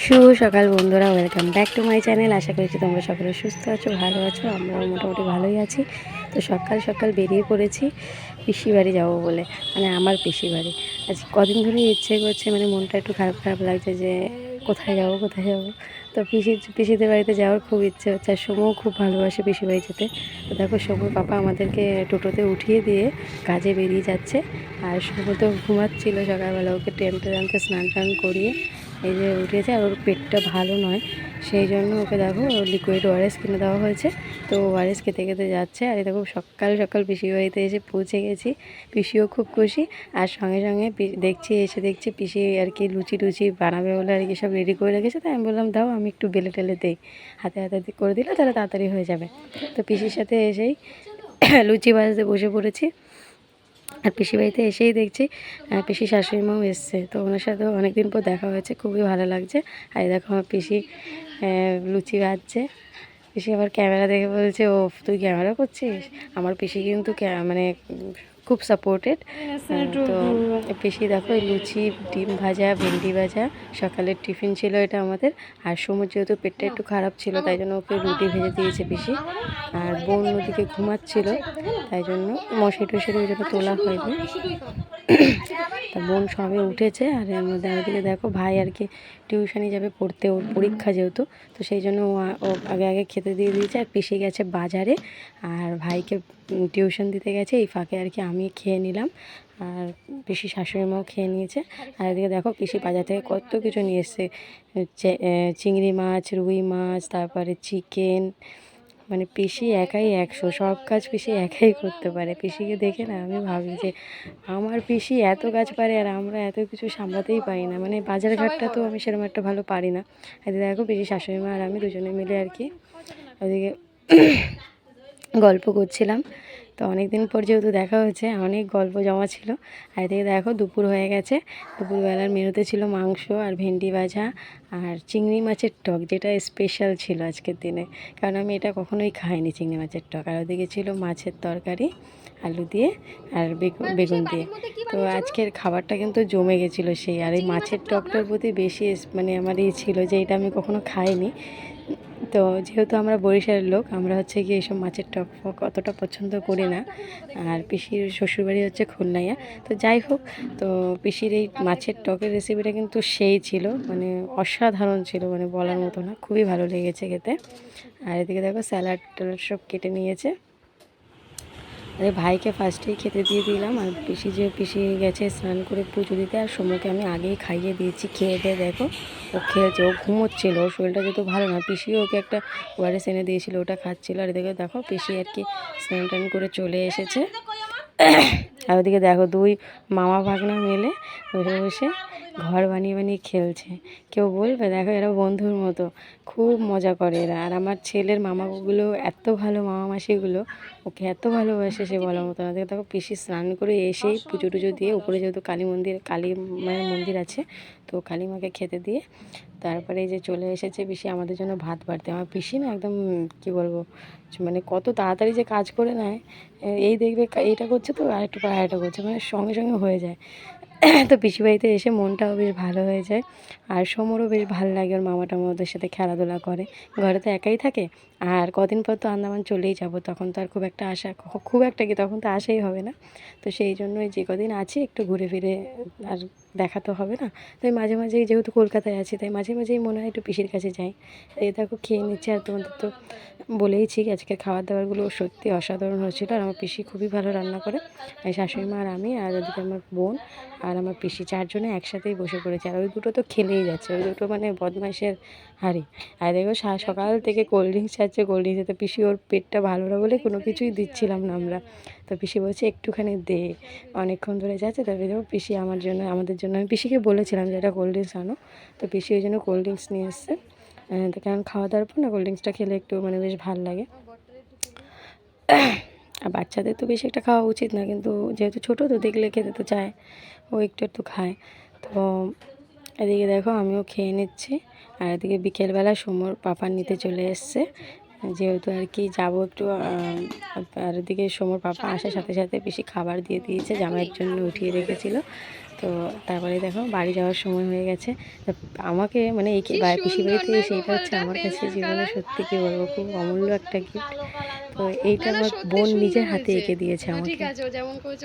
শুভ সকাল বন্ধুরা, welcome back to my channel. আশা করছি তোমরা সকলে সুস্থ আছো, ভালো আছো। আমরাও মোটামুটি ভালোই আছি। তো সকাল সকাল বেরিয়ে পড়েছি পিসি বাড়ি যাবো বলে, মানে আমার পিসি বাড়ি। আজ কদিন ধরে ইচ্ছে করছে, মানে মনটা একটু খারাপ খারাপ লাগছে যে কোথায় যাব কোথায় যাব। তো পিসিদের বাড়িতে যাওয়ার খুব ইচ্ছে হচ্ছে, আর সময় খুব ভালোবাসে পিসি বাড়ি যেতে। তো দেখো সময় পাপা আমাদেরকে টোটোতে উঠিয়ে দিয়ে কাজে বেরিয়ে যাচ্ছে। আর সময় তো ঘুমাচ্ছিল সকালবেলা, ওকে টেনতে টানতে স্নান টান করিয়ে এই যে উঠেছে। আর ওর পেটটা ভালো নয়, সেই জন্য ওকে দেখো লিকুইড ওআরএস কিনে দেওয়া হয়েছে। তো ওআরএস খেতে খেতে যাচ্ছে। আর দেখো সকাল সকাল পিসির বাড়িতে এসে পৌঁছে গেছি। পিসিও খুব খুশি। আর সঙ্গে সঙ্গে দেখছি পিসি আর কি লুচি টুচি বানাবে বলে আর কি সব রেডি করে রেখেছে। তাই আমি বললাম দাও আমি একটু বেলে টেলে দেই, হাতে হাতে করে দিলে তাহলে তাড়াতাড়ি হয়ে যাবে। তো পিসির সাথে এসেই লুচি ভাজতে বসে পড়েছি। আর পিসি বাড়িতে এসেই দেখছি পিসি শাশুড়ি মাও এসছে। তো ওনার সাথেও অনেকদিন পর দেখা হয়েছে, খুবই ভালো লাগছে। আর দেখো আমার পিসি লুচি ভাজছে। পিসি আবার ক্যামেরা দেখে বলছে, ও তুই ক্যামেরা করছিস। আমার পিসি কিন্তু মানে খুব সাপোর্টেড। তো পিসি দেখো এই লুচি, ডিম ভাজা, ভেন্ডি ভাজা, সকালের টিফিন ছিল এটা আমাদের। আর সমুদ্র যেহেতু পেটটা একটু খারাপ ছিল, তাই জন্য ওকে রুটি ভেজে দিয়েছে পিসি। আর বোন ওদিকে ঘুমাচ্ছিল, তাই জন্য মশারি টশারি ওই জন্য তোলা হয়নি। তা বোন সবে উঠেছে। আর এর মধ্যে ওদিকে দেখো ভাই আর কি টিউশনি যাবে পড়তে, ওর পরীক্ষা যেহেতু, তো সেই জন্য ও আগে আগে খেতে দিয়ে দিয়েছে। আর পিসি গেছে বাজারে, আর ভাইকে টিউশন দিতে গেছে। এই ফাঁকে আর কি আমি খেয়ে নিলাম, আর পিসি শাশুড়ি মাও খেয়ে নিয়েছে। আর এদিকে দেখো পিসি বাজার থেকে কত কিছু নিয়ে এসছে, চিংড়ি মাছ, রুই মাছ, তারপরে চিকেন। মানে পিসি একাই 100, সব কাজ পিসি একাই করতে পারে। পিসিকে দেখে না আমি ভাবি যে আমার পিসি এত কাজ পারে আর আমরা এত কিছু সামলাতেই পারি না। মানে বাজার ঘাটটা তো আমি সেরকম একটা ভালো পারি না। এদিকে দেখো পিসি শাশুড়ি মা আর আমি দুজনে মিলে আর কি ওদিকে গল্প করছিলাম। তো অনেক দিন পর যেহেতু দেখা হয়েছে, অনেক গল্প জমা ছিল। আর এদিকে দেখো দুপুর হয়ে গেছে। দুপুরবেলার মেনুতে ছিল মাংস আর ভেন্ডি ভাজা আর চিংড়ি মাছের টক, যেটা স্পেশাল ছিল আজকের দিনে, কারণ আমি এটা কখনোই খাইনি চিংড়ি মাছের টক। আর ওদিকে ছিল মাছের তরকারি আলু দিয়ে আর বেগুন দিয়ে। তো আজকের খাবারটা কিন্তু জমে গেছিলো সেই। আর এই মাছের টকটার প্রতি বেশি মানে আমার ছিল যে এটা আমি কখনো খাইনি। তো যেহেতু আমরা বরিশালের লোক, আমরা হচ্ছে কি এইসব মাছের টক ফক অতটা পছন্দ করি না। আর পিসির শ্বশুরবাড়ি হচ্ছে খুলনাইয়া। তো যাই হোক, তো পিসির এই মাছের টকের রেসিপিটা কিন্তু সেই ছিল, মানে অসাধারণ ছিল, মানে বলার মতো না, খুবই ভালো লেগেছে খেতে। আর এদিকে দেখো স্যালাড ট্যালাড সব কেটে নিয়েছে। আরে ভাইকে ফার্স্টেই খেতে দিয়ে দিলাম। আর পিসি গেছে স্নান করে পুজো দিতে। আর সময়কে আমি আগেই খাইয়ে দিয়েছি, খেয়ে দিয়ে দেখো ও খেয়েছে, ও ঘুমোচ্ছিল, ওর শরীরটা যেহেতু ভালো না। পিসিও ওকে একটা ওয়ারেস এনে দিয়েছিল, ওটা খাচ্ছিল। আর এদিকে দেখো পিসি আর কি স্নান টান করে চলে এসেছে। আর ওদিকে দেখো দুই মামা ভাগনা মিলে বসে বসে ঘর বানিয়ে বানিয়ে খেলছে। কেউ বলবে দেখো এরা বন্ধুর মতো, খুব মজা করে এরা। আর আমার ছেলের মামাগুলো এত ভালো, মামা মাসিগুলো ওকে এত ভালোবাসে সে বলার মতো না। দেখো পিসি স্নান করে এসেই পুজো টুজো দিয়ে, উপরে যেহেতু কালী মায়ের মন্দির আছে, তো কালী মাকে খেতে দিয়ে তারপরে এই যে চলে এসেছে পিসি আমাদের জন্য ভাত বাড়তে। আমার পিসি না একদম কি বলবো, মানে কত তাড়াতাড়ি যে কাজ করে নেয়। এই দেখবে এইটা করছে তো আরেকটু পর আরেকটা করছে, মানে সঙ্গে সঙ্গে হয়ে যায়। তো পিসি বাড়িতে এসে মনটাও বেশ ভালো হয়ে যায়। আর সমরও বেশ ভালো লাগে, ওর মামাটা ওদের সাথে খেলাধুলা করে। ঘরে তো একাই থাকে। আর কদিন পর তো আন্দামান চলেই যাব, তখন তো আর খুব একটা কি তখন তো আশাই হবে না। তো সেই জন্যই যে কদিন আছি একটু ঘুরে ফিরে আর দেখা তো হবে না। তাই মাঝে মাঝেই যেহেতু কলকাতায় আছি, তাই মাঝে মাঝেই মনে হয় একটু পিসির কাছে যাই। এই দেখো খেয়ে নিচ্ছে। আর তোমাদের তো বলেইছি আজকের খাবার দাবারগুলো সত্যি অসাধারণ হয়েছিল। আর আমার পিসি খুবই ভালো রান্না করে। এই শাশুড়ি মা আর আমি, আর ওদিকে আমার বোন আর আমার পিসি, চারজনে একসাথেই বসে পড়েছে। আর ওই দুটো তো খেলেই যাচ্ছে, ওই দুটো মানে বদমাইশের হাঁড়ি। আর দেখো সকাল থেকে কোল্ড ড্রিঙ্কস চাচ্ছে, কোল্ড ড্রিঙ্কস। তো পিসি ওর পেটটা ভালো না বলে কোনো কিছুই দিচ্ছিলাম না আমরা। তো পিসি বলছে একটুখানি দে, অনেকক্ষণ ধরে যাচ্ছে। তবে দেখো পিসি আমাদের জন্য, আমি পিসিকে বলেছিলাম যে একটা কোল্ড ড্রিঙ্কস আনো। তো পিসি ওই জন্য কোল্ড ড্রিঙ্কস নিয়ে এসছে। তো কারণ খাওয়া দাওয়ার পর না কোল্ড ড্রিঙ্কসটা খেলে একটু মানে বেশ ভালো লাগে। আর বাচ্চাদের তো বেশি একটা খাওয়া উচিত না, কিন্তু যেহেতু ছোটো তো দেখলে খেতে তো চায়, ও একটু একটু খায়। তো এদিকে দেখো আমিও খেয়ে নিচ্ছি। আর এদিকে বিকেলবেলা সমর পাপা নিতে চলে এসছে, যেহেতু আর কি যাবো একটু। আর এদিকে সমর পাপা আসার সাথে সাথে বেশি খাবার দিয়ে দিয়েছে, জামাইয়ের জন্য উঠিয়ে রেখেছিল। তো তারপরে দেখো বাড়ি যাওয়ার সময় হয়ে গেছে। তা আমাকে মানে এই পিসি বাড়ি থেকে সেইটা হচ্ছে আমার কাছে জীবনে সত্যি কি বলবো খুব অমূল্য একটা গিফট। তো এইটা আমার বোন নিজের হাতে এঁকে দিয়েছে আমাকে। ঠিক আছে, ও যেমন করেছে